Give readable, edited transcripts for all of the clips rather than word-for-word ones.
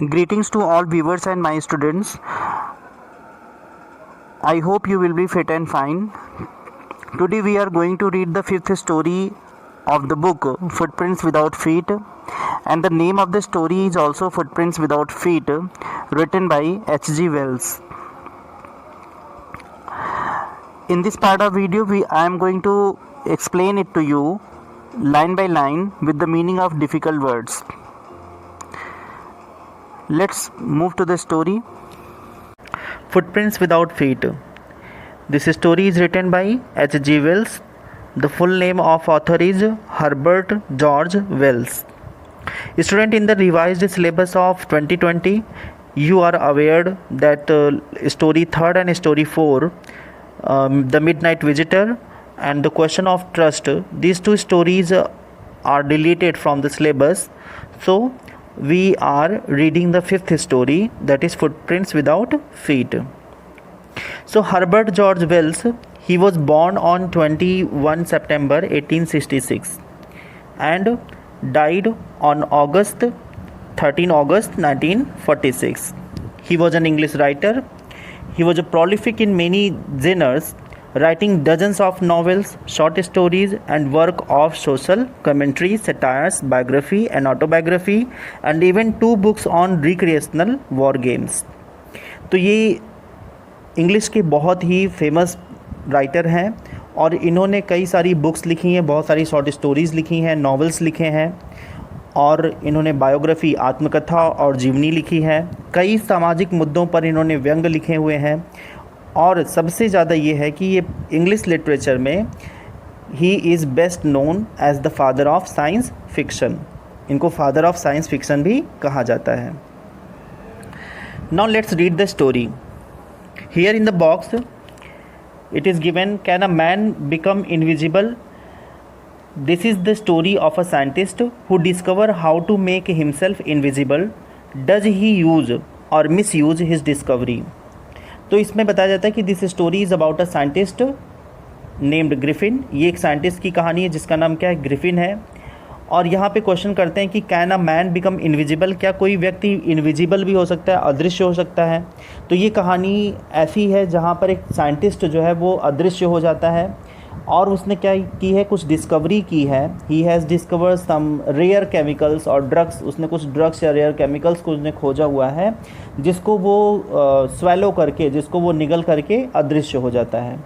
Greetings to all viewers and my students. I hope you will be fit and fine. Today we are going to read the fifth story of the book Footprints Without Feet, and the name of the story is also Footprints Without Feet, written by H.G. Wells. In this part of video I am going to explain it to you line by line with the meaning of difficult words. Let's move to the story. Footprints Without Feet. This story is written by H.G. Wells. The full name of author is Herbert George Wells. Student, in the revised syllabus of 2020, you are aware that story 3rd and story 4, The Midnight Visitor and The Question of Trust, these two stories are deleted from the syllabus. So we are reading the fifth story, that is Footprints Without Feet. So Herbert George Wells, he was born on 21 September 1866 and died on 13 August 1946. He was an English writer. He was prolific in many genres, writing dozens of novels, short stories and work of social commentary, satires, biography and autobiography, and even 2 books on recreational war games. तो ये English के बहुत ही famous writer हैं और इन्होंने कई सारी books लिखी हैं, बहुत सारी शॉर्ट स्टोरीज़ लिखी हैं, नॉवेल्स लिखे हैं और इन्होंने बायोग्राफी, आत्मकथा और जीवनी लिखी है। कई सामाजिक मुद्दों पर इन्होंने व्यंग लिखे हुए हैं और सबसे ज़्यादा ये है कि ये इंग्लिश लिटरेचर में ही is best known as the father of science fiction. इनको फादर ऑफ साइंस फिक्शन भी कहा जाता है। Now let's read the story. Here in the box it is given, can a man become invisible? This is the story of a scientist who discovered how to make himself invisible. Does he use or misuse his discovery? तो इसमें बताया जाता है कि this story is about a scientist named Griffin. ये एक scientist की कहानी है जिसका नाम क्या है, ग्रिफिन है। और यहाँ पे क्वेश्चन करते हैं कि can a man become invisible? क्या कोई व्यक्ति इनविजिबल भी हो सकता है, अदृश्य हो सकता है? तो ये कहानी ऐसी है जहाँ पर एक साइंटिस्ट जो है वो अदृश्य हो जाता है और उसने क्या की है, कुछ डिस्कवरी की है। He has discover some rare chemicals और ड्रग्स। उसने कुछ ड्रग्स या रेयर केमिकल्स को उसने खोजा हुआ है जिसको वो स्वेलो करके, जिसको वो निगल करके अदृश्य हो जाता है।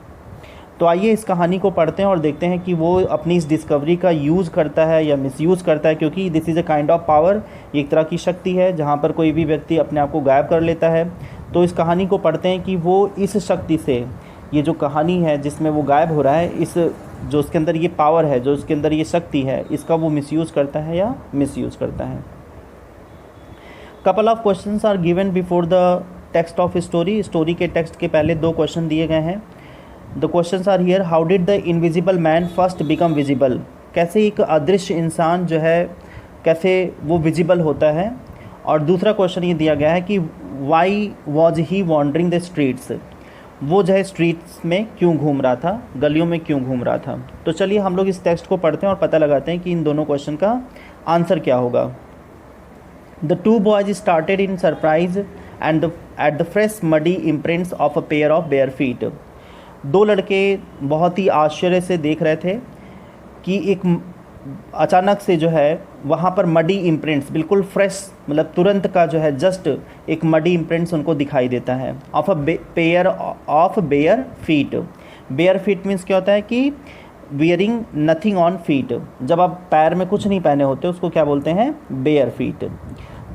तो आइए इस कहानी को पढ़ते हैं और देखते हैं कि वो अपनी इस डिस्कवरी का यूज़ करता है या मिसयूज़ करता है, क्योंकि this is a kind of power. ये एक तरह की शक्ति है जहाँ पर कोई भी व्यक्ति अपने आप को गायब कर लेता है। तो इस कहानी को पढ़ते हैं कि वो इस शक्ति से, ये जो कहानी है जिसमें वो गायब हो रहा है, इस जो उसके अंदर ये पावर है, जो उसके अंदर ये शक्ति है, इसका वो मिसयूज़ करता है या मिसयूज़ करता है। Couple of questions are given before the text of story. Story के टेक्स्ट के पहले 2 क्वेश्चन दिए गए हैं। The questions are here, how did the invisible man first become visible? कैसे एक अदृश्य इंसान जो है, कैसे वो विजिबल होता है? और दूसरा क्वेश्चन ये दिया गया है कि why was he wandering the streets? वो जो है स्ट्रीट्स में क्यों घूम रहा था, गलियों में क्यों घूम रहा था? तो चलिए हम लोग इस टेक्स्ट को पढ़ते हैं और पता लगाते हैं कि इन दोनों क्वेश्चन का आंसर क्या होगा। The 2 boys started in surprise and at the fresh muddy imprints of a pair of bare feet. 2 लड़के बहुत ही आश्चर्य से देख रहे थे कि एक अचानक से जो है वहाँ पर मडी इम्प्रिंट्स, बिल्कुल फ्रेश, मतलब तुरंत का जो है जस्ट एक मडी इम्प्रिंट्स उनको दिखाई देता है। Of a pair of bare feet. Bare feet means क्या होता है कि वियरिंग नथिंग ऑन फीट। जब आप पैर में कुछ नहीं पहने होते उसको क्या बोलते हैं, बेयर फीट।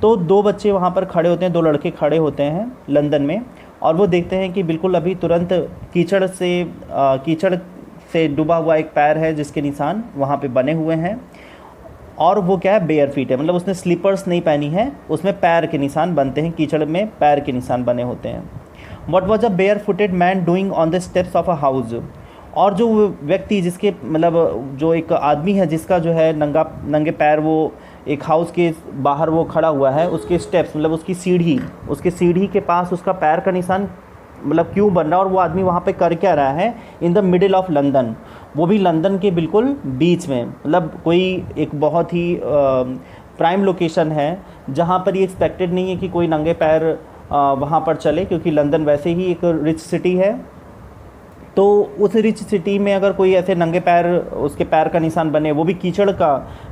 तो 2 बच्चे वहाँ पर खड़े होते हैं, 2 लड़के खड़े होते हैं लंदन में, और वो देखते हैं कि बिल्कुल अभी तुरंत कीचड़ से डूबा हुआ एक पैर है जिसके निशान वहाँ पे बने हुए हैं, और वो क्या है, बेयर फीट है। मतलब उसने स्लीपर्स नहीं पहनी है, उसमें पैर के निशान बनते हैं, कीचड़ में पैर के निशान बने होते हैं। What was a bare footed man doing on the steps of a house? और जो व्यक्ति, जिसके मतलब जो एक आदमी है जिसका जो है नंगे पैर वो एक हाउस के बाहर वो खड़ा हुआ है, उसके स्टेप्स मतलब उसकी सीढ़ी के पास उसका पैर का निशान मतलब क्यों बन रहा है, और वो आदमी वहाँ पे कर क्या रहा है, in the middle of London. वो भी लंदन के बिल्कुल बीच में, मतलब कोई एक बहुत ही प्राइम लोकेशन है जहाँ पर ये एक्सपेक्टेड नहीं है कि कोई नंगे पैर वहाँ पर चले, क्योंकि लंदन वैसे ही एक रिच सिटी है। तो उस रिच सिटी में अगर कोई ऐसे नंगे पैर उसके पैर का निशान बने, वो भी कीचड़ का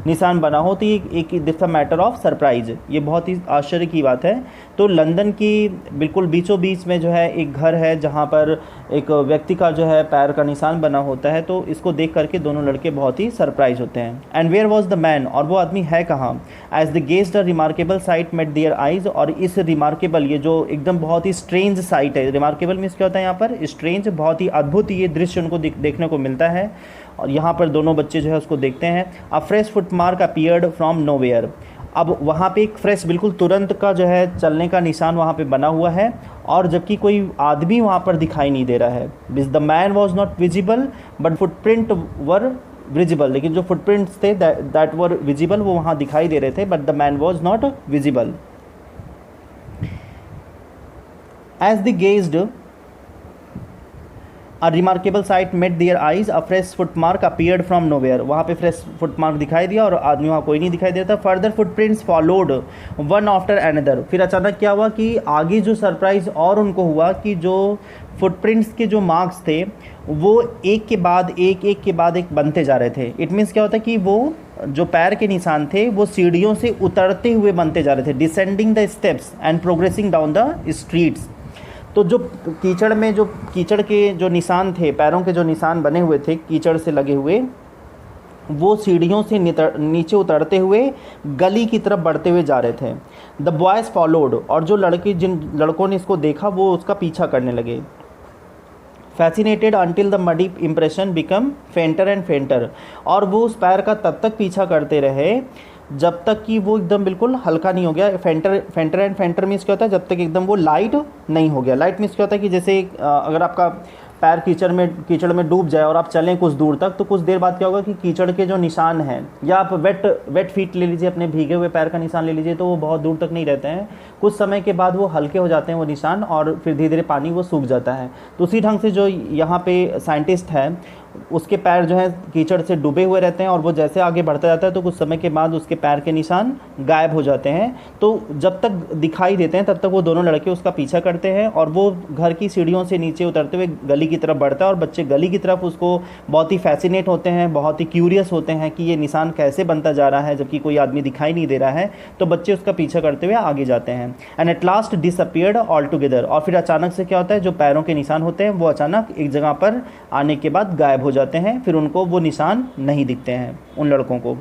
निशान बना हो, तो ये एक this a matter of surprise, ये बहुत ही आश्चर्य की बात है। तो लंदन की बिल्कुल बीचों बीच में जो है एक घर है जहाँ पर एक व्यक्ति का जो है पैर का निशान बना होता है। तो इसको देख करके दोनों लड़के बहुत ही सरप्राइज होते हैं। And where was the man, और वो आदमी है कहाँ। As they gazed a remarkable sight met their eyes, और इस रिमार्केबल, ये जो एकदम बहुत ही स्ट्रेंज साइट है, रिमार्केबल मीन्स क्या होता है यहाँ पर, स्ट्रेंज, बहुत ही अद्भुत ये दृश्य उनको देखने को मिलता है। और यहाँ पर दोनों बच्चे जो है उसको देखते हैं। अ fresh footmark appeared from nowhere, अब वहाँ पे एक फ्रेश, बिल्कुल तुरंत का जो है चलने का निशान वहाँ पे बना हुआ है, और जबकि कोई आदमी वहाँ पर दिखाई नहीं दे रहा है। The man was not visible but footprint were visible, लेकिन जो फुटप्रिंट्स थे दैट वर विजिबल, वो वहाँ दिखाई दे रहे थे, but the man was not visible. As they gazed A remarkable sight met their eyes. A fresh footmark appeared from nowhere. वहाँ पे फ्रेश फुटमार्क दिखाई दिया और आदमी वहाँ कोई नहीं दिखाई दे रहा था। Further footprints followed one after another, फिर अचानक क्या हुआ कि आगे जो सरप्राइज और उनको हुआ कि जो फुटप्रिंट्स के जो मार्क्स थे वो एक के बाद एक बनते जा रहे थे। इट मीन्स क्या होता है कि वो जो पैर के निशान थे वो सीढ़ियों से उतरते हुए बनते जा रहे थे, descending the steps and progressing down the streets. तो जो कीचड़ के जो निशान थे, पैरों के जो निशान बने हुए थे कीचड़ से लगे हुए, वो सीढ़ियों से नीचे उतरते हुए गली की तरफ बढ़ते हुए जा रहे थे। द बॉयज़ फॉलोड, और जो जिन लड़कों ने इसको देखा वो उसका पीछा करने लगे। Fascinated until the muddy impression become फेंटर and फेंटर, और वो उस पैर का तब तक पीछा करते रहे जब तक कि वो एकदम बिल्कुल हल्का नहीं हो गया। फेंटर एंड फेंटर मीन्स क्या होता है, जब तक एकदम वो लाइट नहीं हो गया। लाइट मीन्स क्या होता है कि जैसे अगर आपका पैर कीचड़ में डूब जाए और आप चलें कुछ दूर तक, तो कुछ देर बाद क्या होगा कि कीचड़ के जो निशान हैं, या आप वेट फीट ले लीजिए, अपने भीगे हुए पैर का निशान ले लीजिए, तो वो बहुत दूर तक नहीं रहते हैं। कुछ समय के बाद वो हल्के हो जाते हैं वो निशान, और फिर धीरे धीरे पानी वो सूख जाता है। तो उसी ढंग से जो यहाँ पे साइंटिस्ट है उसके पैर जो है कीचड़ से डूबे हुए रहते हैं, और वो जैसे आगे बढ़ता जाता है तो कुछ समय के बाद उसके पैर के निशान गायब हो जाते हैं। तो जब तक दिखाई देते हैं तब तक वो दोनों लड़के उसका पीछा करते हैं, और वो घर की सीढ़ियों से नीचे उतरते हुए गली की तरफ बढ़ता है, और बच्चे गली की तरफ उसको बहुत ही फैसिनेट होते हैं, बहुत ही क्यूरियस होते हैं कि ये निशान कैसे बनता जा रहा है जबकि कोई आदमी दिखाई नहीं दे रहा है। तो बच्चे उसका पीछा करते हुए आगे जाते हैं। And at last disappeared all together, और फिर अचानक से क्या होता है, जो पैरों के निशान होते हैं वो अचानक एक जगह पर आने के बाद गायब हो जाते हैं, फिर उनको वो निशान नहीं दिखते हैं उन लड़कों को।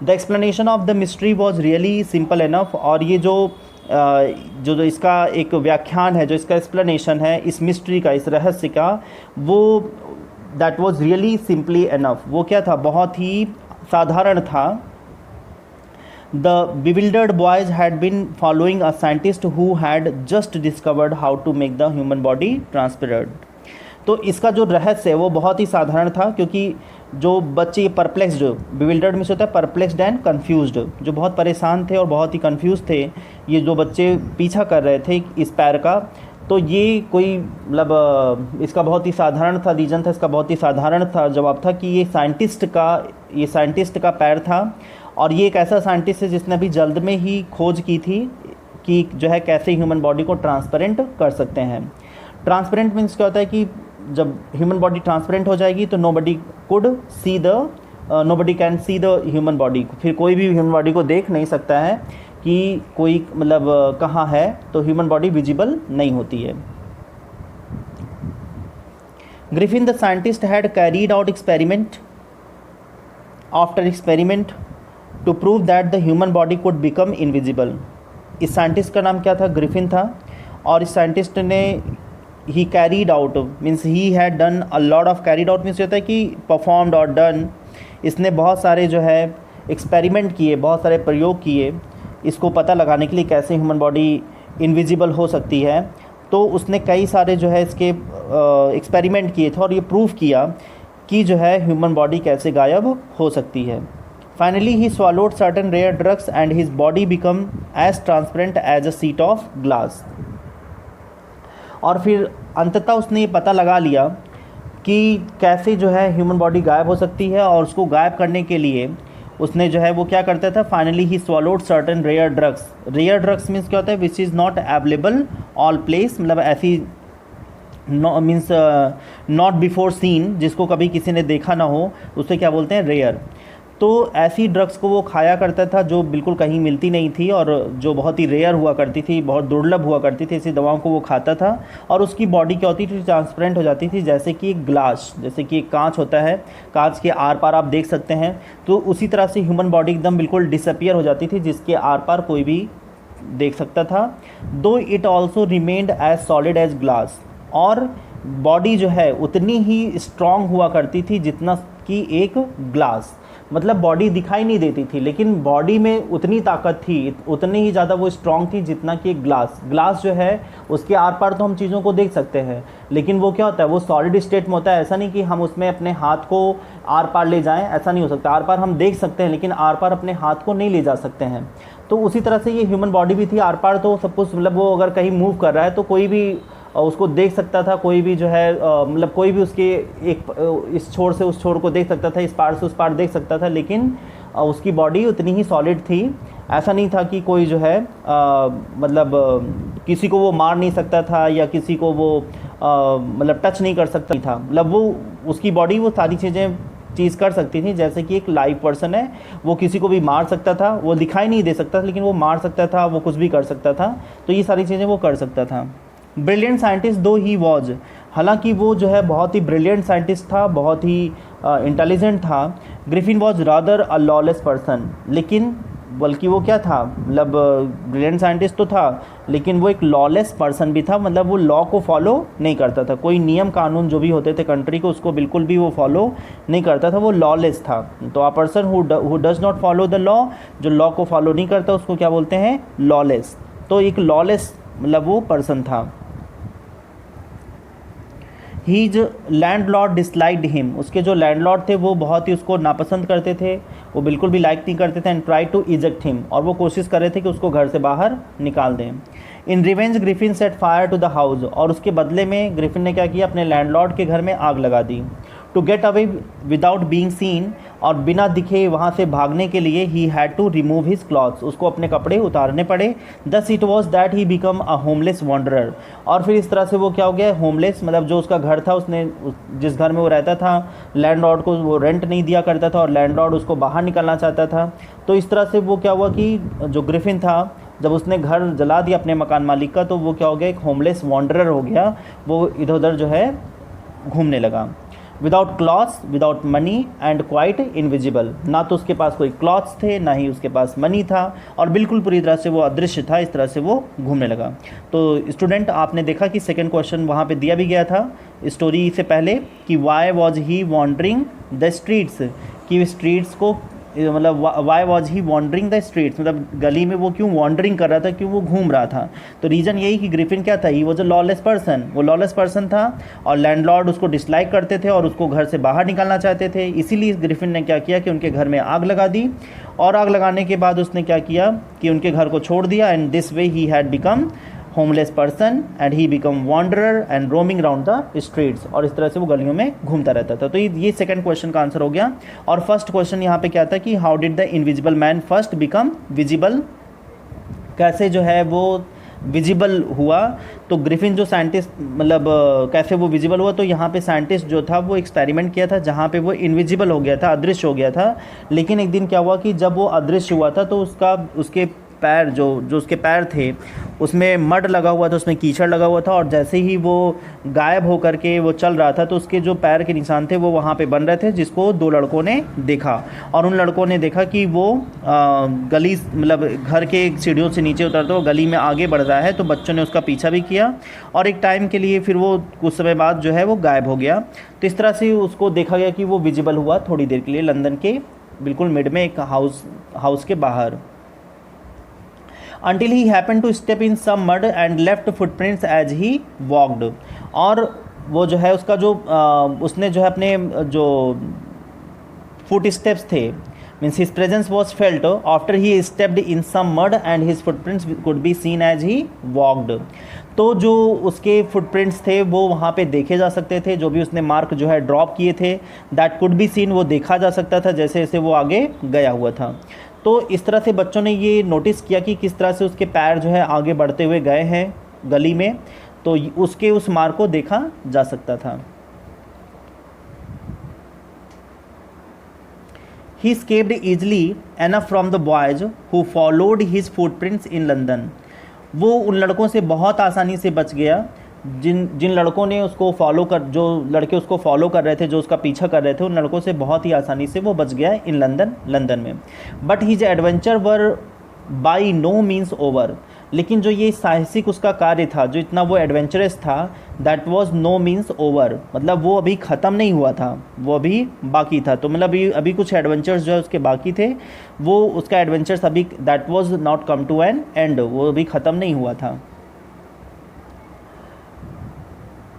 The explanation of the mystery was really simple enough, और ये जो इसका एक व्याख्यान है, जो इसका एक्सप्लेनेशन है इस मिस्ट्री का, इस रहस्य का, वो that was really simply enough, वो क्या था, बहुत ही साधारण था। The bewildered boys had been following a scientist who had just discovered how to make the human body transparent. तो इसका जो रहस्य है वो बहुत ही साधारण था, क्योंकि जो बच्चे परप्लेक्स्ड, बिविल्डर्ड मीन्स होता है परप्लेक्स्ड एंड कंफ्यूज्ड, जो बहुत परेशान थे और बहुत ही कंफ्यूज थे, ये जो बच्चे पीछा कर रहे थे इस पैर का, तो ये कोई मतलब इसका बहुत ही साधारण था, रीजन था इसका बहुत ही साधारण था, जवाब था कि ये साइंटिस्ट का पैर था, और ये एक ऐसा साइंटिस्ट है जिसने अभी जल्द में ही खोज की थी कि जो है कैसे ह्यूमन बॉडी को ट्रांसपेरेंट कर सकते हैं। ट्रांसपेरेंट मीन्स क्या होता है कि जब ह्यूमन बॉडी ट्रांसपेरेंट हो जाएगी तो nobody can see the human body, फिर कोई भी ह्यूमन बॉडी को देख नहीं सकता है कि कोई मतलब कहाँ है, तो ह्यूमन बॉडी विजिबल नहीं होती है। Griffin the scientist had carried out experiment after experiment to prove that the human body could become invisible. इस साइंटिस्ट का नाम क्या था, ग्रिफिन था, और इस साइंटिस्ट ने he carried out means he had done a lot of, carried out means होता है कि परफॉर्म्ड और डन, इसने बहुत सारे जो है एक्सपेरिमेंट किए, बहुत सारे प्रयोग किए इसको पता लगाने के लिए कैसे ह्यूमन बॉडी इनविजिबल हो सकती है। तो उसने कई सारे जो है इसके एक्सपेरिमेंट किए थे और ये प्रूव किया कि जो है ह्यूमन बॉडी कैसे गायब हो सकती है। Finally, he swallowed certain rare drugs and his body became as transparent as a sheet of glass. और फिर अंततः उसने ये पता लगा लिया कि कैसे जो है ह्यूमन बॉडी गायब हो सकती है, और उसको गायब करने के लिए उसने जो है वो क्या करता था, finally he swallowed certain rare drugs. Rare drugs means क्या होता है, which is not available all place, मतलब ऐसी मीन्स नॉट बिफोर सीन, जिसको कभी किसी ने देखा ना हो, उसे क्या बोलते हैं, रेयर। तो ऐसी ड्रग्स को वो खाया करता था जो बिल्कुल कहीं मिलती नहीं थी और जो बहुत ही रेयर हुआ करती थी, बहुत दुर्लभ हुआ करती थी, ऐसी दवाओं को वो खाता था। और उसकी बॉडी क्या होती थी, ट्रांसपेरेंट हो जाती थी, जैसे कि एक ग्लास, जैसे कि एक कांच होता है, कांच के आर पार आप देख सकते हैं। तो उसी तरह से ह्यूमन बॉडी एकदम बिल्कुल डिसअपियर हो जाती थी, जिसके आर पार कोई भी देख सकता था। Though it also remained as solid as glass, और बॉडी जो है उतनी ही स्ट्रांग हुआ करती थी जितना कि एक ग्लास, मतलब बॉडी दिखाई नहीं देती थी लेकिन बॉडी में उतनी ताकत थी, उतनी ही ज़्यादा वो स्ट्रांग थी जितना कि एक ग्लास। ग्लास जो है उसके आर पार तो हम चीज़ों को देख सकते हैं, लेकिन वो क्या होता है, वो सॉलिड स्टेट में होता है। ऐसा नहीं कि हम उसमें अपने हाथ को आर पार ले जाएं, ऐसा नहीं हो सकता। आर पार हम देख सकते हैं लेकिन आर पार अपने हाथ को नहीं ले जा सकते हैं। तो उसी तरह से ये ह्यूमन बॉडी भी थी, आर पार तो सब कुछ, मतलब वो अगर कहीं मूव कर रहा है तो कोई भी उसको देख सकता था, कोई भी जो है मतलब कोई भी उसके एक इस छोर से उस छोर को देख सकता था, इस पार से उस पार देख सकता था, लेकिन उसकी बॉडी उतनी ही सॉलिड थी। ऐसा नहीं था कि कोई जो है मतलब किसी को वो मार नहीं सकता था या किसी को वो मतलब टच नहीं कर सकता था, मतलब वो उसकी बॉडी वो सारी चीज़ कर सकती थी। जैसे कि एक लाइव पर्सन है, वो किसी को भी मार सकता था, वो दिखाई नहीं दे सकता लेकिन वो मार सकता था, वो कुछ भी कर सकता था। तो ये सारी चीज़ें वो कर सकता था। ब्रिलियंट साइंटिस्ट दो ही वॉज, हालांकि वो जो है बहुत ही ब्रिलियंट साइंटिस्ट था, बहुत ही इंटेलिजेंट था। Griffin was rather a lawless person, लेकिन बल्कि वो क्या था, मतलब ब्रिलियंट साइंटिस्ट तो था लेकिन वो एक लॉलेस पर्सन भी था, मतलब वो लॉ को फॉलो नहीं करता था। कोई नियम कानून जो भी होते थे कंट्री को, उसको बिल्कुल भी वो फॉलो नहीं करता था, वो लॉलेस था। तो a person who does not follow the law, जो लॉ को फॉलो नहीं करता उसको क्या बोलते हैं, लॉलेस। तो एक लॉलेस मतलब वो पर्सन था। हीज लैंडलॉर्ड डिसलाइक्ड हिम, उसके जो लैंडलॉर्ड थे वो बहुत ही उसको नापसंद करते थे, वो बिल्कुल भी लाइक नहीं करते थे। And try to eject him, और वो कोशिश कर रहे थे कि उसको घर से बाहर निकाल दें। In revenge Griffin set fire to the house, और उसके बदले में ग्रिफिन ने क्या किया, अपने लैंडलॉर्ड के घर में आग लगा दी। To get away without being seen, और बिना दिखे वहाँ से भागने के लिए he had to remove his clothes, उसको अपने कपड़े उतारने पड़े। Thus it was that he become a homeless wanderer, और फिर इस तरह से वो क्या हो गया, होमलेस, मतलब जो उसका घर था, उसने जिस घर में वो रहता था, लैंडलॉर्ड को वो रेंट नहीं दिया करता था और लैंडलॉर्ड उसको बाहर निकलना चाहता था। तो इस तरह से वो क्या हुआ कि जो ग्रिफिन था, जब उसने घर जला दिया अपने मकान मालिक का, तो वो क्या हो गया, एक होमलेस वॉन्डरर हो गया, वो इधर उधर जो है घूमने लगा। Without clothes, without money and quite invisible, ना तो उसके पास कोई क्लॉथ्स थे, ना ही उसके पास मनी था, और बिल्कुल पूरी तरह से वो अदृश्य था। इस तरह से वो घूमने लगा। तो स्टूडेंट, आपने देखा कि सेकंड क्वेश्चन वहाँ पे दिया भी गया था स्टोरी से पहले कि why was he wandering the streets, कि स्ट्रीट्स को मतलब why was he wandering the streets, मतलब गली में वो क्यों वॉन्डरिंग कर रहा था, क्यों वो घूम रहा था। तो रीज़न यही कि ग्रिफिन क्या था, he was a lawless person, वो लॉलेस पर्सन था और लैंडलॉर्ड उसको डिसलाइक करते थे और उसको घर से बाहर निकालना चाहते थे। इसीलिए ग्रिफिन ने क्या किया कि उनके घर में आग लगा दी, और आग लगाने के बाद उसने क्या किया कि उनके घर को छोड़ दिया। And this way he had become homeless person and he become wanderer and roaming round the streets, और इस तरह से वो गलियों में घूमता रहता था। तो ये सेकंड क्वेश्चन का आंसर हो गया। और फर्स्ट क्वेश्चन यहाँ पे क्या था कि how did the invisible man first become visible, कैसे जो है वो विजिबल हुआ। तो ग्रिफिन जो साइंटिस्ट, मतलब कैसे वो विजिबल हुआ, तो यहाँ पे साइंटिस्ट जो था वो एक्सपेरिमेंट किया था जहाँ पे वो इनविजिबल हो गया था, अदृश्य हो गया था। लेकिन एक दिन क्या हुआ कि जब वो अदृश्य हुआ था तो उसके पैर जो उसके पैर थे उसमें मड लगा हुआ था, उसमें कीचड़ लगा हुआ था, और जैसे ही वो गायब होकर के वो चल रहा था तो उसके जो पैर के निशान थे वो वहाँ पे बन रहे थे, जिसको दो लड़कों ने देखा। और उन लड़कों ने देखा कि वो गली, मतलब घर के सीढ़ियों से नीचे उतरता वो गली में आगे बढ़ रहा है। तो बच्चों ने उसका पीछा भी किया और एक टाइम के लिए फिर वो कुछ समय बाद जो है वो गायब हो गया। तो इस तरह से उसको देखा गया कि वो विजिबल हुआ थोड़ी देर के लिए लंदन के बिल्कुल मिड में एक हाउस के बाहर। Until he happened to step in some mud and left footprints as he walked, और वो जो है उसका जो उसने जो है अपने जो फुट स्टेप्स थे means his presence was felt after he stepped in some mud and his footprints could be seen as he walked. तो जो उसके फुटप्रिंट्स थे वो वहाँ पे देखे जा सकते थे, जो भी उसने मार्क जो है ड्रॉप किए थे, दैट कुड बी सीन, वो देखा जा सकता था जैसे जैसे वो आगे गया हुआ था। तो इस तरह से बच्चों ने ये नोटिस किया कि किस तरह से उसके पैर जो है आगे बढ़ते हुए गए हैं गली में, तो उसके उस मार्क को देखा जा सकता था। He escaped easily enough from the boys who followed his footprints in London. वो उन लड़कों से बहुत आसानी से बच गया जिन लड़कों ने उसको फॉलो कर, जो लड़के उसको फॉलो कर रहे थे, जो उसका पीछा कर रहे थे, उन लड़कों से बहुत ही आसानी से वो बच गया इन लंदन में। But his adventure were by no means over. लेकिन जो ये साहसिक उसका कार्य था, जो इतना वो एडवेंचरस था, that was no means over, मतलब वो अभी ख़त्म नहीं हुआ था, वो अभी बाकी था। तो मतलब अभी कुछ एडवेंचर्स जो है उसके बाकी थे, वो उसका एडवेंचर्स अभी that was not come to an end, वो अभी ख़त्म नहीं हुआ था।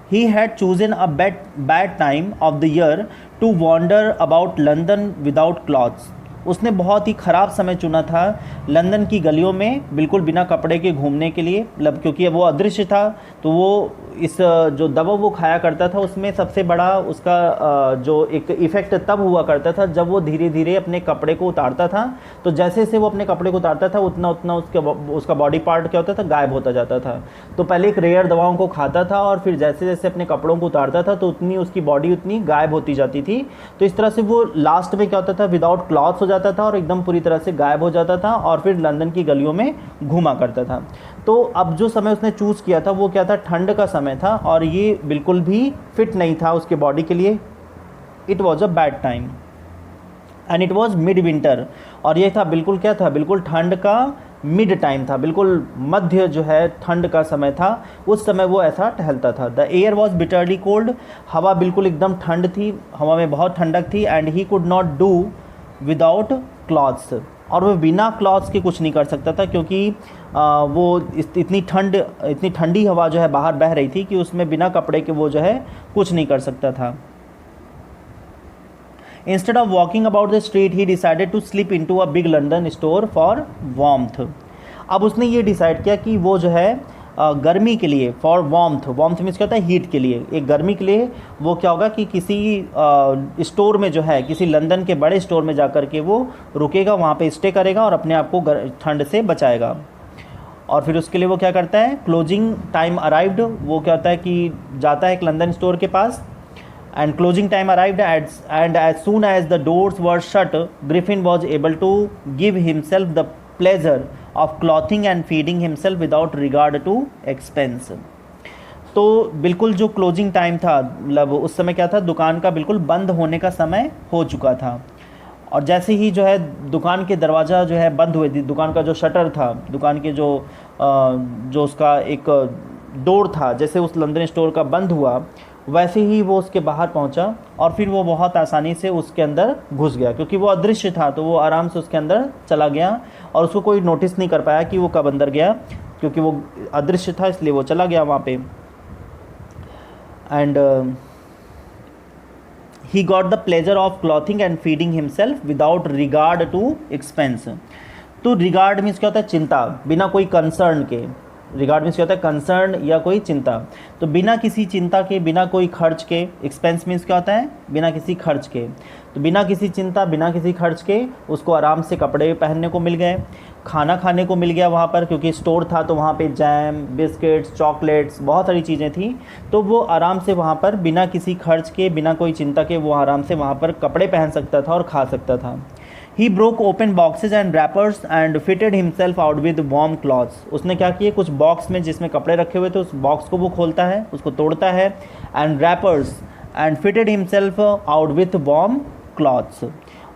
He had chosen a bad time of the year to wander about London without clothes. उसने बहुत ही ख़राब समय चुना था लंदन की गलियों में बिल्कुल बिना कपड़े के घूमने के लिए, मतलब क्योंकि वो अदृश्य था, तो वो इस जो दवा वो खाया करता था उसमें सबसे बड़ा उसका जो एक इफ़ेक्ट तब हुआ करता था जब वो धीरे धीरे अपने कपड़े को उतारता था। तो जैसे जैसे वो अपने कपड़े को उतारता था उतना उतना उसका बॉडी पार्ट क्या होता था, गायब होता जाता था। तो पहले एक रेयर दवाओं को खाता था और फिर जैसे जैसे अपने कपड़ों को उतारता था तो उतनी उसकी बॉडी उतनी गायब होती जाती थी। तो इस तरह से वो लास्ट में क्या होता था, विदाउट क्लॉथ्स हो जाता था और एकदम पूरी तरह से गायब हो जाता था और फिर लंदन की गलियों में घूमा करता था। तो अब जो समय उसने चूज़ किया था वो क्या था, ठंड का समय था और ये बिल्कुल भी फिट नहीं था उसके बॉडी के लिए। It was a bad time and it was mid winter, और ये था बिल्कुल क्या था, बिल्कुल ठंड का मिड टाइम था, बिल्कुल मध्य जो है ठंड का समय था। उस समय वो ऐसा टहलता था। The air was bitterly cold, हवा बिल्कुल एकदम ठंड थी, हवा में बहुत ठंडक थी। And he could not do without clothes, और वो बिना क्लॉथ्स के कुछ नहीं कर सकता था क्योंकि वो इतनी ठंडी हवा जो है बाहर बह रही थी कि उसमें बिना कपड़े के वो जो है कुछ नहीं कर सकता था। Instead of walking about the street, he decided to slip into a big London store for warmth. अब उसने ये डिसाइड किया कि वो जो है गर्मी के लिए, फॉर वार्मथ मीन्स क्या होता है, हीट के लिए, एक गर्मी के लिए वो क्या होगा कि किसी स्टोर में जो है, किसी लंदन के बड़े स्टोर में जाकर के वो रुकेगा, वहाँ पे स्टे करेगा और अपने आप को ठंड से बचाएगा। और फिर उसके लिए वो क्या करता है, क्लोजिंग टाइम अराइव्ड, वो क्या होता है कि जाता है एक लंदन स्टोर के पास। And closing time arrived and as soon as the doors were shut, Griffin was able to give himself the pleasure of clothing and feeding himself without regard to expense. तो बिल्कुल जो closing time था, मतलब उस समय क्या था, दुकान का बिल्कुल बंद होने का समय हो चुका था। और जैसे ही जो है दुकान के दरवाज़ा जो है बंद हुए, दुकान का जो शटर था, दुकान के जो उसका एक डोर था, जैसे उस लंदन स्टोर का बंद हुआ, वैसे ही वो उसके बाहर पहुंचा और फिर वो बहुत आसानी से उसके अंदर घुस गया। क्योंकि वो अदृश्य था तो वो आराम से उसके अंदर चला गया और उसको कोई नोटिस नहीं कर पाया कि वो कब अंदर गया, क्योंकि वो अदृश्य था इसलिए वो चला गया वहाँ पे। And he got the pleasure of clothing and feeding himself without regard to expense. तो रिगार्ड मीन्स क्या होता है, चिंता, बिना कोई कंसर्न के। रिगार्ड मीन्स क्या होता है, कंसर्न या कोई चिंता। तो बिना किसी चिंता के, बिना कोई खर्च के। एक्सपेंस मीन्स क्या होता है, बिना किसी खर्च के। तो बिना किसी चिंता, बिना किसी खर्च के उसको आराम से कपड़े पहनने को मिल गए, खाना खाने को मिल गया वहाँ पर, क्योंकि स्टोर था तो वहाँ पे जैम, बिस्किट्स, चॉकलेट्स, बहुत सारी चीज़ें थी। तो वो आराम से वहाँ पर बिना किसी खर्च के, बिना कोई चिंता के वो आराम से वहाँ पर कपड़े पहन सकता था और खा सकता था। He broke open boxes and wrappers and fitted himself out with warm cloths. उसने क्या किए, कुछ बॉक्स में जिसमें कपड़े रखे हुए थे उस बॉक्स को वो खोलता है, उसको तोड़ता है, and wrappers and fitted himself out with warm cloths.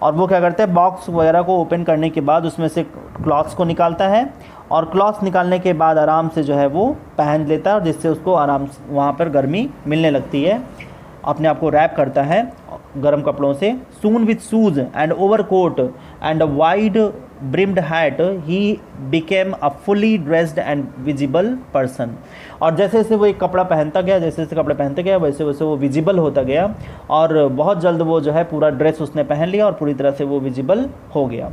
और वो क्या करता है, बॉक्स वगैरह को ओपन करने के बाद उसमें से क्लॉथ्स को निकालता है और क्लॉथ्स निकालने के बाद आराम से जो है वो पहन लेता है, जिससे उसको आराम से वहाँ पर गर्मी मिलने लगती है, अपने आप को रैप करता है गर्म कपड़ों से। Soon with shoes and overcoat and a wide brimmed hat he became a fully dressed and visible person. और जैसे जैसे वो एक कपड़ा पहनता गया, जैसे जैसे कपड़े पहनते गया, वैसे वैसे वो विजिबल होता गया और बहुत जल्द वो जो है पूरा ड्रेस उसने पहन लिया और पूरी तरह से वो विजिबल हो गया।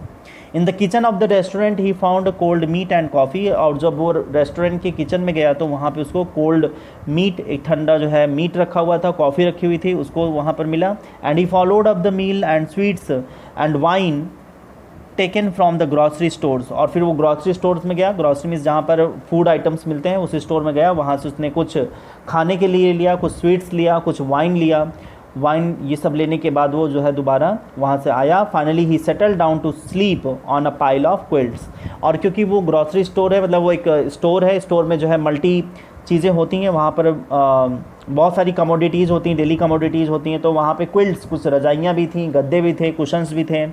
In the kitchen of the restaurant he found cold meat and coffee. और जब वो रेस्टोरेंट के किचन में गया तो वहाँ पे उसको कोल्ड मीट, एक ठंडा जो है मीट रखा हुआ था, कॉफ़ी रखी हुई थी, उसको वहाँ पर मिला। And he followed up the meal and sweets and wine taken from the grocery stores. और फिर वो ग्रॉसरी स्टोर्स में गया, ग्रॉसरी मीन्स जहाँ पर फूड आइटम्स मिलते हैं, उस स्टोर में गया, वहाँ से उसने कुछ खाने के लिए लिया, कुछ स्वीट्स लिया, कुछ वाइन लिया। वाइन ये सब लेने के बाद वो जो है दोबारा वहाँ से आया। Finally he settle down to sleep on a pile of quilts. और क्योंकि वो ग्रॉसरी स्टोर है, मतलब वो एक स्टोर है, स्टोर में जो है मल्टी चीज़ें होती हैं, वहाँ पर बहुत सारी कमोडिटीज़ होती हैं, डेली कमोडिटीज़ होती हैं। तो वहाँ पे क्विल्ट्स, कुछ रजाइयाँ भी थी, गद्दे भी थे, कुशन्स भी थे,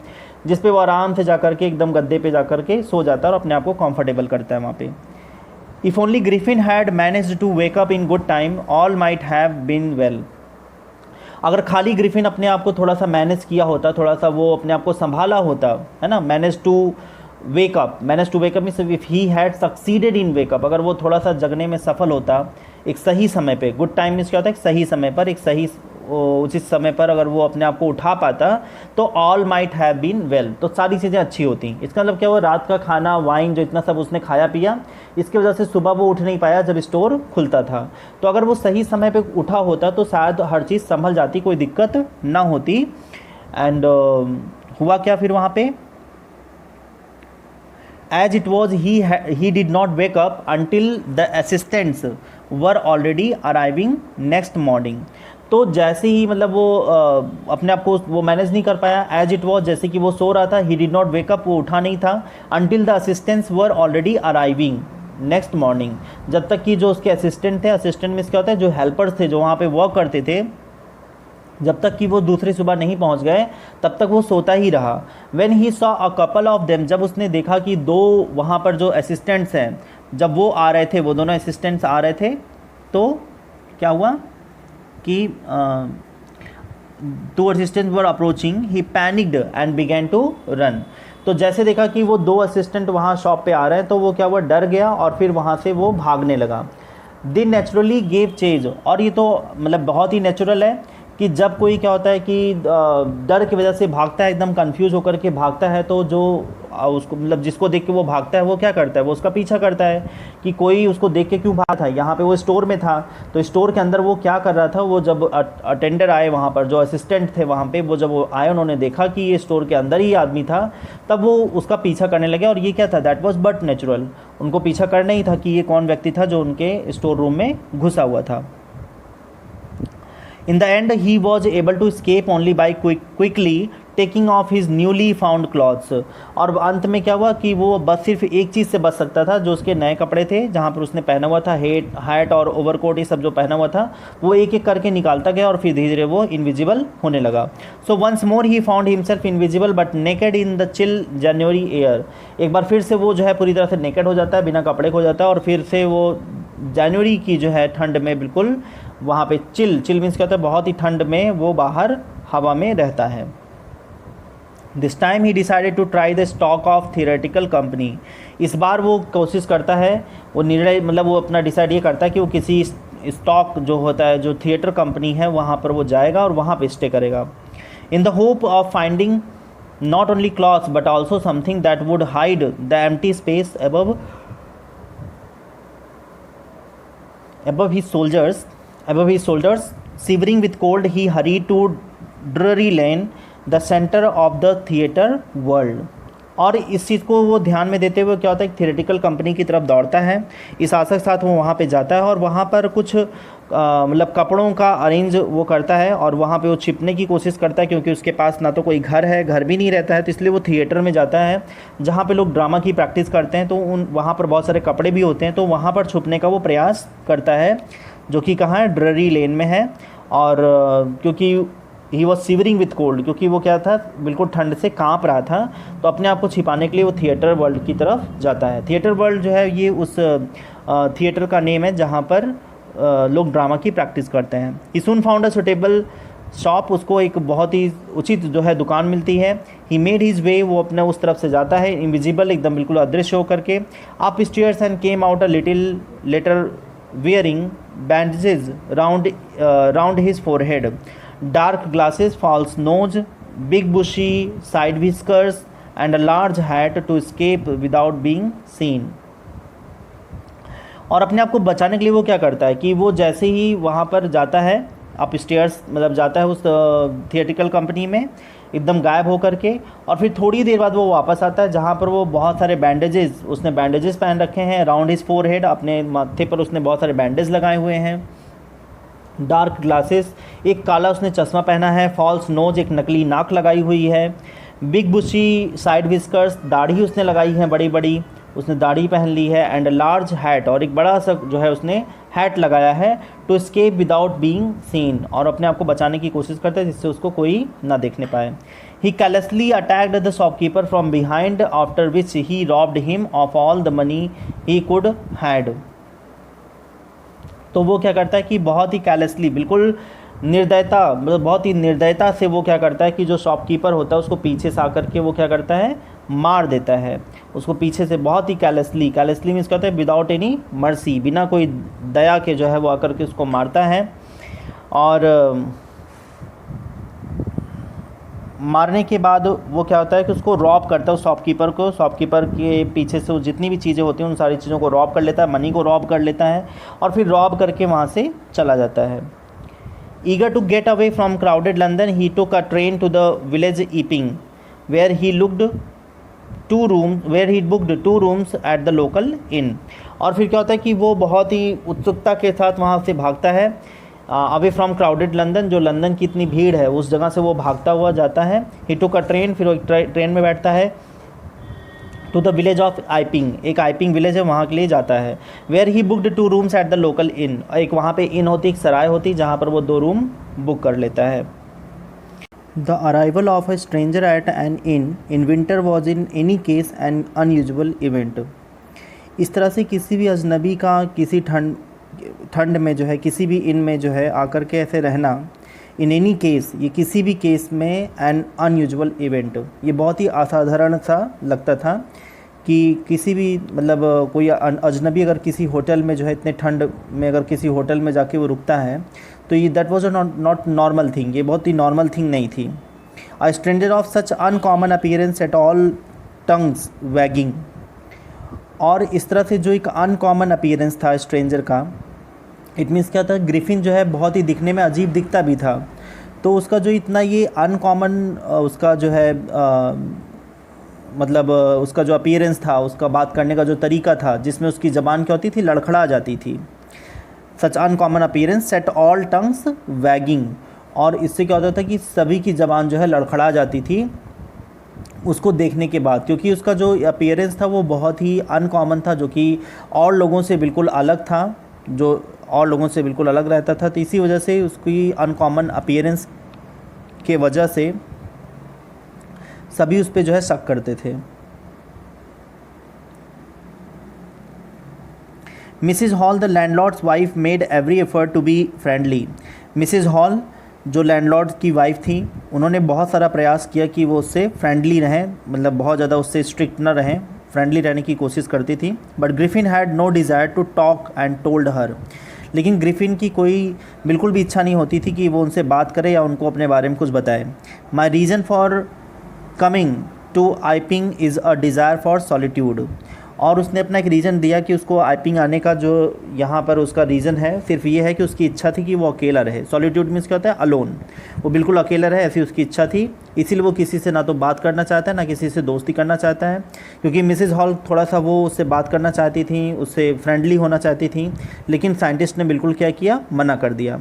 जिस पे वो आराम से जा कर के एकदम गद्दे पे जा कर के सो जाता है और अपने आप को कंफर्टेबल करता है वहाँ पे। If only Griffin had managed to wake up in good time all might have been well. अगर खाली ग्रिफिन अपने आप को थोड़ा सा मैनेज किया होता, थोड़ा सा वो अपने आप को संभाला होता, है ना, manage to wake up means if he had succeeded in wake up, अगर वो थोड़ा सा जगने में सफल होता एक सही समय पे, गुड टाइम मीन्स क्या होता है, एक सही समय पर, एक सही उचित समय पर अगर वो अपने आप को उठा पाता तो all might have been well, तो सारी चीज़ें अच्छी होती। इसका मतलब क्या हुआ, रात का खाना, वाइन, जो इतना सब उसने खाया पिया, इसकी वजह से सुबह वो उठ नहीं पाया जब स्टोर खुलता था। तो अगर वो सही समय पे उठा होता तो शायद हर चीज़ संभल जाती, कोई दिक्कत ना होती। एंड हुआ क्या फिर वहाँ पे, as it was he did not wake up until the assistants were already arriving next morning। तो जैसे ही मतलब वो अपने आप को वो मैनेज नहीं कर पाया, एज इट वॉज, जैसे कि वो सो रहा था, ही डिड नॉट वेकअप, वो उठा नहीं था, until the assistants were already arriving next morning, जब तक कि जो उसके असिस्टेंट थे, असिस्टेंट में क्या होता है, जो हेल्पर्स थे, जो वहाँ पे वर्क करते थे, जब तक कि वो दूसरी सुबह नहीं पहुंच गए तब तक वो सोता ही रहा। When he saw a couple of them, जब उसने देखा कि दो वहाँ पर जो असिस्टेंट्स हैं, जब वो आ रहे थे, वो दोनों असिस्टेंट्स आ रहे थे, तो क्या हुआ कि two assistants were approaching, he panicked and began to run. तो जैसे देखा कि वो दो असिस्टेंट वहाँ शॉप पे आ रहे हैं तो वो क्या हुआ, डर गया और फिर वहाँ से वो भागने लगा। दे नेचुरली गेव चेज, और ये तो मतलब बहुत ही नेचुरल है कि जब कोई क्या होता है कि डर की वजह से भागता है, एकदम कंफ्यूज होकर के भागता है, तो जो उसको मतलब जिसको देख के वो भागता है वो क्या करता है, वो उसका पीछा करता है कि कोई उसको देख के क्यों भागा था। यहाँ पे वो स्टोर में था, तो स्टोर के अंदर वो क्या कर रहा था, वो जब अटेंडर आए वहाँ पर, जो असिस्टेंट थे वहाँ पे, वो जब वो आए, उन्होंने देखा कि ये स्टोर के अंदर ही आदमी था, तब वो उसका पीछा करने लगे। और ये क्या था, दैट वॉज बट नेचुरल, उनको पीछा करना ही था कि ये कौन व्यक्ति था जो उनके स्टोर रूम में घुसा हुआ था। In the end, he was able to escape only by quickly taking off his newly found clothes। और अंत में क्या हुआ कि वो बस सिर्फ एक चीज़ से बच सकता था, जो उसके नए कपड़े थे, जहाँ पर उसने पहना हुआ था, हैट और ओवरकोट, ये सब जो पहना हुआ था, वो एक एक करके निकालता गया और फिर धीरे धीरे वो इनविजिबल होने लगा। So once more he found himself invisible but naked in the chill January air. एक बार फिर से वो जो है पूरी तरह से नेकेड हो जाता है, बिना कपड़े हो जाता है, और फिर से वो जनवरी की जो है ठंड में बिल्कुल वहाँ पे चिल मीन्स क्या होता है, बहुत ही ठंड में वो बाहर हवा में रहता है। This time he decided to try the stock of theoretical company. इस बार वो कोशिश करता है, वो निर्णय मतलब वो अपना डिसाइड ये करता है कि वो किसी स्टॉक जो होता है, जो थिएटर कंपनी है, वहाँ पर वो जाएगा और वहाँ पे स्टे करेगा। In the hope of finding not only clothes but also something that would hide the empty space above his shoulders, shivering with cold, he hurried to Drury Lane, the center of the theatre world। और इस चीज़ को वो ध्यान में देते हुए क्या होता है, एक थिएटिकल कंपनी की तरफ दौड़ता है। इस आशा के साथ वो वहाँ पे जाता है और वहाँ पर कुछ मतलब कपड़ों का अरेंज वो करता है और वहाँ पे वो छिपने की कोशिश करता है, क्योंकि उसके पास ना तो कोई घर है, घर भी नहीं रहता है, तो इसलिए वो थिएटर में जाता है जहाँ पे लोग ड्रामा की प्रैक्टिस करते हैं। तो वहाँ पर बहुत सारे कपड़े भी होते हैं, तो वहाँ पर छुपने का वो प्रयास करता है, जो कि कहाँ है, ड्ररी लेन में है। और क्योंकि he was shivering with cold, क्योंकि वो क्या था, बिल्कुल ठंड से कांप रहा था, तो अपने आप को छिपाने के लिए वो थिएटर वर्ल्ड की तरफ जाता है। थिएटर वर्ल्ड जो है ये उस थिएटर का नेम है जहाँ पर लोग ड्रामा की प्रैक्टिस करते हैं। ही सून फाउंड अ सुटेबल शॉप, उसको एक बहुत ही उचित जो है दुकान मिलती है। ही मेड हिज वे, वो अपने उस तरफ से जाता है, इनविजिबल, एकदम बिल्कुल अदृश्य होकर के। Up stairs and came out a little letter wearing bandages round his forehead, dark glasses, false nose, big bushy side whiskers, and a large hat to escape without being seen. और अपने आप को बचाने के लिए वो क्या करता है कि वो जैसे ही वहाँ पर जाता है, अप स्टेयर्स मतलब जाता है उस थिएट्रिकल कंपनी में, एकदम गायब होकर के, और फिर थोड़ी देर बाद वो वापस आता है जहाँ पर वो बहुत सारे बैंडेजेस, उसने बैंडेजेस पहन रखे हैं, राउंड हिज फोरहेड, अपने माथे पर उसने बहुत सारे बैंडेज लगाए हुए हैं, डार्क ग्लासेस, एक काला उसने चश्मा पहना है, फॉल्स नोज, एक नकली नाक लगाई हुई है, बिग बुशी साइड विस्कर्स, दाढ़ी उसने लगाई है बड़ी बड़ी, उसने दाढ़ी पहन ली है, एंड लार्ज हैट, और एक बड़ा सा जो है उसने हैट लगाया है, to escape without being seen, और अपने आप को बचाने की कोशिश करता है जिससे उसको कोई ना देखने पाए। He callously attacked the shopkeeper from behind, after which he robbed him of all the money he could had. तो वो क्या करता है कि बहुत ही कैलेसली, बिल्कुल निर्दयता, मतलब बहुत ही निर्दयता से वो क्या करता है कि जो शॉपकीपर होता है उसको पीछे से आकर के वो क्या करता है, मार देता है उसको पीछे से, बहुत ही कैलेसली। कैलेसली मीन्स कहते हैं विदाउट एनी मर्सी, बिना कोई दया के जो है वो आकर के उसको मारता है। और मारने के बाद वो क्या होता है कि उसको रॉब करता है उस शॉपकीपर को, शॉपकीपर के पीछे से वो जितनी भी चीज़ें होती हैं उन सारी चीज़ों को रॉब कर लेता है, मनी को रॉब कर लेता है, और फिर रॉब करके वहाँ से चला जाता है। Eager to get away from crowded London, he took a train to the village Epping, where he booked two rooms at the local inn. और फिर क्या होता है कि वो बहुत ही उत्सुकता के साथ वहाँ से भागता है, अवे फ्रॉम क्राउडेड लंदन, जो लंदन की इतनी भीड़ है उस जगह से वो भागता हुआ जाता है। ही टुक अ ट्रेन, फिर वो ट्रेन में बैठता है, to the village of Iping, एक आइपिंग विलेज है वहाँ के लिए जाता है। Where he booked 2 rooms at the local inn, एक वहाँ पे इन होती, एक सराय होती जहाँ पर वो 2 रूम बुक कर लेता है। The arrival of a stranger eight N in winter was in any case N unusual event. इस तरह से किसी भी अजनबी का किसी ठंड में जो है किसी भी इन में जो है आकर के ऐसे रहना, इन एनी केस, ये किसी भी केस में एन अनयूजुअल इवेंट, ये बहुत ही असाधारण सा लगता था कि किसी भी मतलब कोई अजनबी अगर किसी होटल में जो है इतने ठंड में अगर किसी होटल में जाके वो रुकता है तो ये that was not normal thing, ये बहुत ही नॉर्मल थिंग नहीं थी। A stranger of such uncommon appearance at all tongues wagging, और इस तरह से जो एक अनकॉमन अपीयरेंस था स्ट्रेंजर का, इट मीन्स क्या था, ग्रिफिन जो है बहुत ही दिखने में अजीब दिखता भी था, तो उसका जो इतना ये अनकॉमन उसका जो है मतलब उसका जो अपीयरेंस था, उसका बात करने का जो तरीका था, जिसमें उसकी ज़बान क्या होती थी, लड़खड़ा जाती थी। Such uncommon appearance set all tongues wagging, और इससे क्या होता था कि सभी की ज़बान जो है लड़खड़ा जाती थी उसको देखने के बाद, क्योंकि उसका जो अपीयरेंस था वो बहुत ही अनकॉमन था, जो कि और लोगों से बिल्कुल अलग था, जो और लोगों से बिल्कुल अलग रहता था। तो इसी वजह से उसकी अनकॉमन अपीयरेंस के वजह से सभी उस पर जो है शक करते थे। Mrs Hall the landlord's wife made every effort to be friendly. Mrs Hall जो लैंडलॉर्ड की वाइफ थी, उन्होंने बहुत सारा प्रयास किया कि वो उससे फ्रेंडली रहें, मतलब बहुत ज़्यादा उससे स्ट्रिक्ट न रहें, फ्रेंडली रहने की कोशिश करती थी। But Griffin had no desire to talk and told her, लेकिन ग्रिफिन की कोई बिल्कुल भी इच्छा नहीं होती थी कि वो उनसे बात करे या उनको अपने बारे में कुछ बताए। My reason for coming to Iping is a desire for solitude, और उसने अपना एक रीज़न दिया कि उसको आइपिंग आने का जो यहाँ पर उसका रीज़न है सिर्फ ये है कि उसकी इच्छा थी कि वो अकेला रहे। सॉलिट्यूड मीन्स क्या होता है, अलोन, वो बिल्कुल अकेला रहे, ऐसी उसकी इच्छा थी। इसीलिए वो किसी से ना तो बात करना चाहता है ना किसी से दोस्ती करना चाहता है, क्योंकि मिसेस हॉल थोड़ा सा वो उससे बात करना चाहती थी, उससे फ्रेंडली होना चाहती थी, लेकिन साइंटिस्ट ने बिल्कुल क्या किया, मना कर दिया।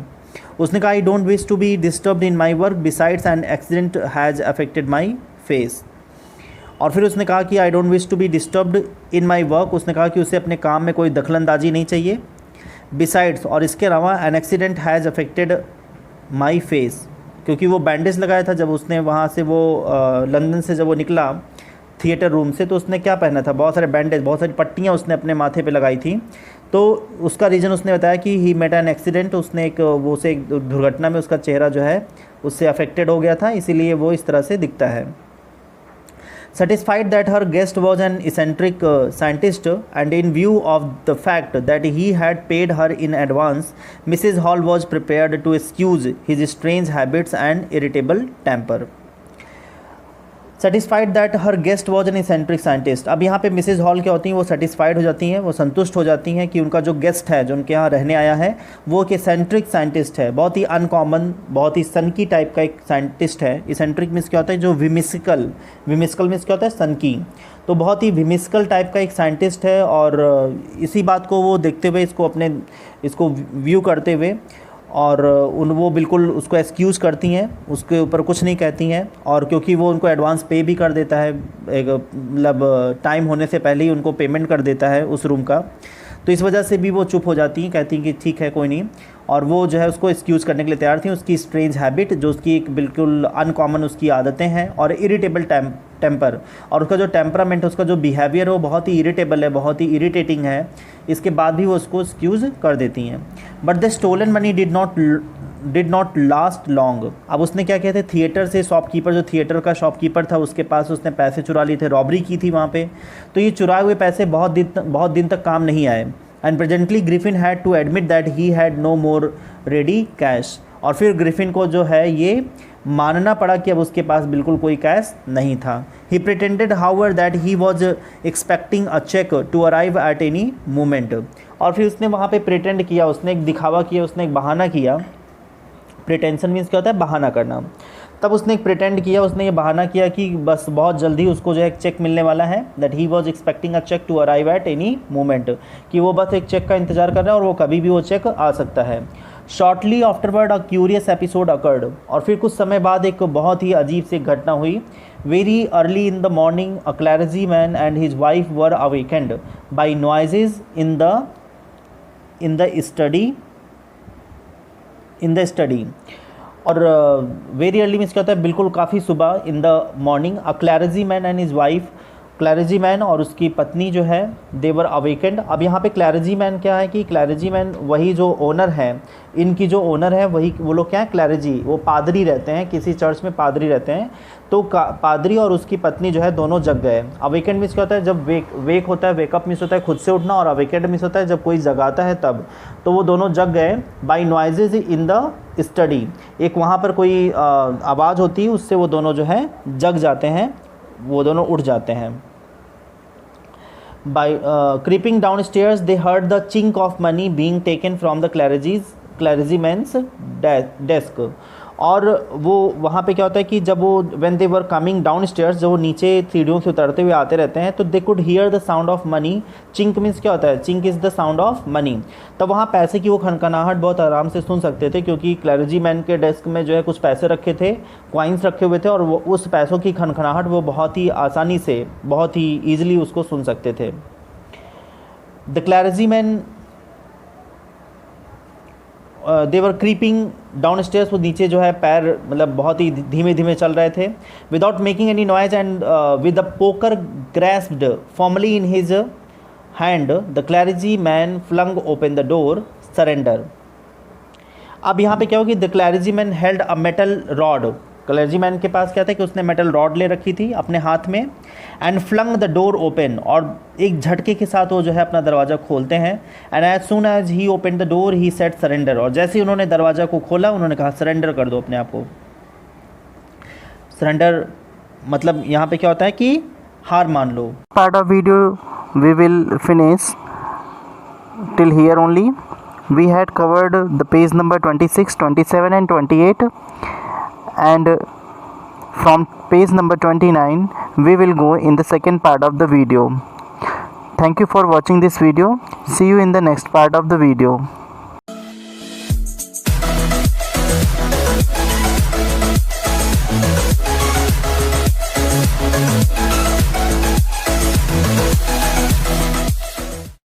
उसने कहा, I don't wish to be disturbed in my work, besides an accident has affected my face. और फिर उसने कहा कि I don't wish to be disturbed in my work, उसने कहा कि उसे अपने काम में कोई दखलंदाजी नहीं चाहिए। बिसाइड्स, और इसके अलावा, N accident has affected my face, क्योंकि वो बैंडेज लगाया था जब उसने वहाँ से वो लंदन से जब वो निकला थिएटर रूम से, तो उसने क्या पहना था, बहुत सारे बैंडेज, बहुत सारी पट्टियाँ उसने अपने माथे पे लगाई थी। तो उसका रीज़न उसने बताया कि ही मेट एन एक्सीडेंट, उसने एक दुर्घटना में उसका चेहरा जो है उससे अफेक्टेड हो गया था, इसीलिए वो इस तरह से दिखता है। Satisfied that her guest was an eccentric scientist and in view of the fact that he had paid her in advance, Mrs. Hall was prepared to excuse his strange habits and irritable temper. Satisfied that her guest was an eccentric scientist. अब यहाँ पे Mrs hall क्या होती हैं, वो satisfied हो जाती हैं, वो संतुष्ट हो जाती हैं कि उनका जो गेस्ट है, जो उनके यहाँ रहने आया है, वो एक इसेंट्रिक साइंटिस्ट है, बहुत ही अनकॉमन, बहुत ही सनकी टाइप का एक साइंटिस्ट है। इसेंट्रिक मीन्स क्या होता है, जो विमिस्कल मीन्स क्या होता है, सनकी। तो बहुत ही विमिस्कल टाइप का एक साइंटिस्ट है, और इसी बात को वो देखते हुए, इसको व्यू करते हुए, और वो बिल्कुल उसको एक्सक्यूज़ करती हैं, उसके ऊपर कुछ नहीं कहती हैं। और क्योंकि वो उनको एडवांस पे भी कर देता है, एक मतलब टाइम होने से पहले ही उनको पेमेंट कर देता है उस रूम का, तो इस वजह से भी वो चुप हो जाती हैं, कहती हैं कि ठीक है कोई नहीं। और वो जो है उसको एक्सक्यूज़ करने के लिए तैयार थी। उसकी स्ट्रेंज हैबिट, जो उसकी एक बिल्कुल अनकॉमन उसकी आदतें हैं, और इरिटेबल टेम्पर, और उसका जो टेम्परामेंट है, उसका जो बिहेवियर है वो बहुत ही इरिटेबल है, बहुत ही इरिटेटिंग है। इसके बाद भी वो उसको एक्सक्यूज़ कर देती हैं। But the stolen money did not last long. अब उसने क्या किया था, थिएटर से शॉपकीपर, जो थिएटर का शॉपकीपर था, उसके पास उसने पैसे चुरा लिए थे, रॉबरी की थी वहाँ पे। तो ये चुराए हुए पैसे बहुत दिन तक काम नहीं आए। And presently Griffin had to admit that he had no more ready cash. और फिर ग्रिफिन को जो है ये मानना पड़ा कि अब उसके पास बिल्कुल कोई कैश नहीं था। He pretended however that he was expecting a cheque to arrive at any moment. और फिर उसने वहाँ पे प्रिटेंड किया, उसने एक दिखावा किया, उसने एक बहाना किया। प्रिटेंशन मीन्स क्या होता है, बहाना करना। तब उसने एक प्रिटेंड किया, उसने ये बहाना किया कि बस बहुत जल्दी उसको जो है एक चेक मिलने वाला है, that he was expecting a cheque to arrive at any moment, कि वो बस एक चेक का इंतजार कर रहा है और वो कभी भी वो चेक आ सकता है। Shortly afterward a curious episode occurred. और फिर कुछ समय बाद एक बहुत ही अजीब सी घटना हुई। Very early in the morning a clergyman and his wife were awakened by noises in the study. और वेरी अर्ली मीन्स क्या होता है, बिल्कुल काफ़ी सुबह। In the morning a clergyman and his wife, clergyman और उसकी पत्नी जो है, देवर अवेकेंड। अब यहाँ पे क्लैरिजी मैन क्या है कि क्लैरिजी मैन वही जो ओनर है, इनकी जो ओनर है वही, वो लोग क्या है, क्लैरिजी, वो पादरी रहते हैं, किसी चर्च में पादरी रहते हैं। तो पादरी और उसकी पत्नी जो है दोनों जग गए। अवेकेंड मीन्स क्या होता है, जब वेक होता है, वेकअप मीन्स होता है खुद से उठना, और अवेकेंड मीन्स होता है जब कोई जगाता है तब। तो वो दोनों जग गए by noises in the study. एक वहाँ पर कोई आवाज़ होती है, उससे वो दोनों जो है जग जाते हैं, वो दोनों उठ जाते हैं। By creeping downstairs, they heard the chink of money being taken from the clergyman's desk. और वो वहाँ पे क्या होता है कि जब वो when they were coming downstairs, जब वो नीचे सीढ़ियों से उतरते हुए आते रहते हैं, तो they could hear the sound of money. Chink means क्या होता है, chink is the sound of money. तब वहाँ पैसे की वो खनखनाहट बहुत आराम से सुन सकते थे, क्योंकि क्लैरिजी मैन के डेस्क में जो है कुछ पैसे रखे थे, कॉइन्स रखे हुए थे, और वो उस पैसों की खनखनाहट वो बहुत ही आसानी से, बहुत ही ईजिली उसको सुन सकते थे। The clergyman there creeping downstairs, वो नीचे जो है पैर मतलब बहुत ही धीमे धीमे चल रहे थे। Without making any noise and with the poker grasped formally in his hand, the clergyman flung open the door, surrender. अब यहाँ पे क्या होगी, the clergyman held a metal rod. Clergyman के पास क्या था कि उसने मेटल रॉड ले रखी थी अपने हाथ में, and flung the door open, और एक झटके के साथ वो जो है अपना दरवाज़ा खोलते हैं। And as soon as he open the door he set surrender, और जैसे ही उन्होंने दरवाज़ा को खोला उन्होंने कहा सरेंडर कर दो अपने आप को। सरेंडर मतलब यहाँ पे क्या होता है कि हार मान लो। Part of video we will finish till here only. We had covered the page number 26, 27 and 28, and from page number 29 we will go in the second part of the video. Thank you for watching this video. See you in the next part of the video.